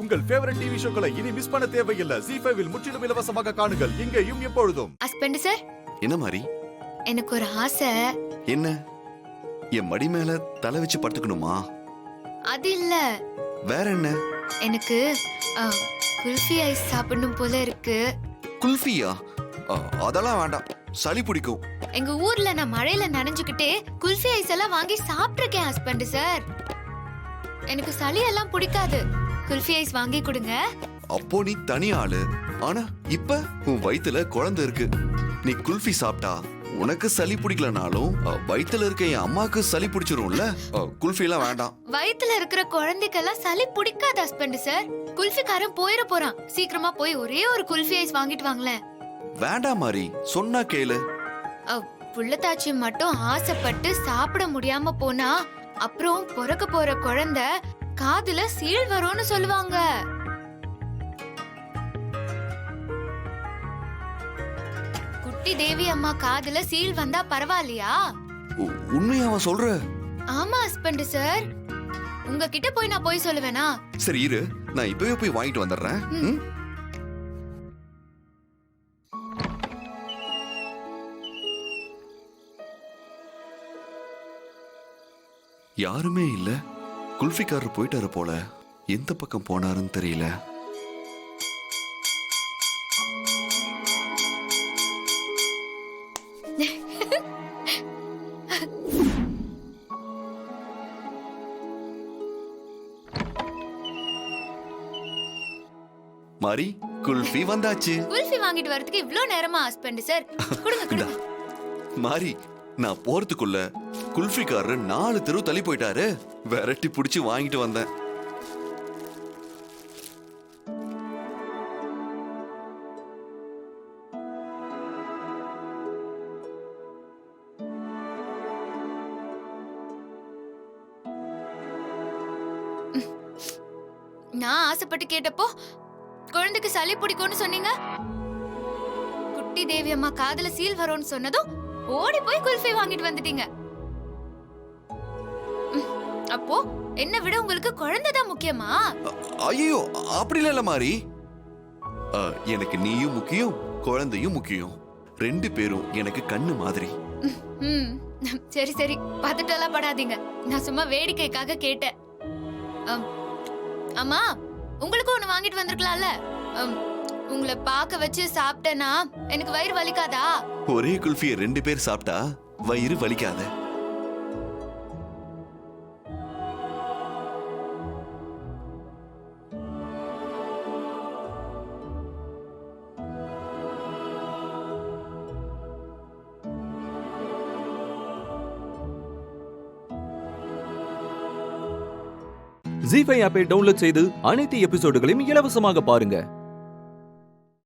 உங்கள் favourite TV ஷோக்களை இனி miss பண்ண தேவையில்லை. ZEE5 இல் முற்றிலும் இலவசமாக காணுங்கள், இங்கேயும் எப்பொழுதும். ஹஸ்பண்ட் சார், என்ன மாதிரி? எனக்கு ஒரு ஆசை. என்ன? என் மடி மேல தலை வச்சு படுத்துக்கணுமா? அது இல்ல. வேற என்ன? எனக்கு குல்ஃபி ஐஸ் சாப்பிடணும் போல இருக்கு. குல்ஃபியா? அதெல்லாம் வேண்டாம், சளி பிடிக்கும். எங்க ஊர்ல நான் மழையில நனைஞ்சுக்கிட்டே குல்ஃபி ஐஸ் எல்லாம் வாங்கி சாப்பிட்டிருக்கேன் ஹஸ்பண்ட் சார். எனக்கு சளி எல்லாம் பிடிக்காது. குல்ஃபி ஐஸ் வாங்கி கொடுங்க. அப்போ நீ தனி ஆளு. ஆனா இப்ப உன் வயித்துல குழந்தை இருக்கு. நீ குல்ஃபி சாப்பிட்டா உனக்கு சளி பிடிக்கலனாலும் வயித்துல இருக்க என் அம்மாக்கு சளி பிடிச்சிரும்ல. குல்ஃபி எல்லாம் வேண்டாம். வயித்துல இருக்கிற குழந்தைக்கெல்லாம் சளி பிடிக்காது ஹஸ்பண்ட் சார். குல்ஃபிக்காரன் போயிட போறான். சீக்கிரமா போய் ஒரே ஒரு குல்ஃபி ஐஸ் வாங்கிட்டு வாங்களேன். வேண்டாம் மாதிரி, சொன்னா கேளு. புள்ளத்தாச்சி மட்டும் ஆசைப்பட்டு சாப்பிட முடியாம போனா அப்புறம் பிறக்க போற குழந்தை காதுல சீழ் வரும்னு சொல்லுவாங்க. குட்டி தேவி அம்மா காதுல சீழ் வந்தா பரவாயில்லையா? உண்மையாவா சொல்ற? ஆமா ஹஸ்பண்ட் சார். உங்ககிட்ட போய் நான் போய் சொல்லுவேனா? சரி இரு, நான் இப்பவே போய் வாங்கிட்டு வந்துடுறேன். யாருமே இல்ல. குல்ஃபிக்காரர் போயிட்டாரு போல. எந்த பக்கம் போனாருன்னு தெரியல. மாரி, குல்ஃபி வந்தாச்சு. குல்ஃபி வாங்கிட்டு வரதுக்கு இவ்ளோ நேரமா ஹஸ்பண்ட் சார்? கொடுங்க. மாரி, நான் போறதுக்குள்ள குல்ஃபிக்காரர் 4 தெரு தள்ளி போயிட்டாரு. விரட்டி புடிச்சு வாங்கிட்டு வந்தேன். நான் ஆசைப்பட்டு கேட்டப்போ குழந்தைக்கு சளி பிடிக்கும்னு சொன்னீங்க. குட்டி தேவி அம்மா காதுல சீல் வரும்னு சொன்னதும் ஓடி போய் குல்ஃபி வாங்கிட்டு வந்துட்டீங்க. அப்போ என்ன விட உங்களுக்கு குழந்தைதான் முக்கியமா? ஐயோ, அப்படி இல்ல மாரி. எனக்கு நீயும் முக்கியம், குழந்தையும் முக்கியம். 2 பேரும் எனக்கு கண்ணு மாதிரி. சரி சரி, பதட்டெல்லாம் படாதீங்க. நான் சும்மா வேடிக்கைக்காக கேட்டேன். அம்மா, உங்களுக்கு ஒண்ணு வாங்கிட்டு வந்திருக்கலாம்ல. உங்களை பார்க்க வச்சு சாப்பிட்டேனா எனக்கு வயிறு வலிக்காதா? ஒரே குல்ஃபியை 2 பேர் சாப்பிட்டா வயிறு வலிக்காத. ZEE5 ஆப்பை டவுன்லோட் செய்து அனைத்து எபிசோடுகளையும் இலவசமாக பாருங்க.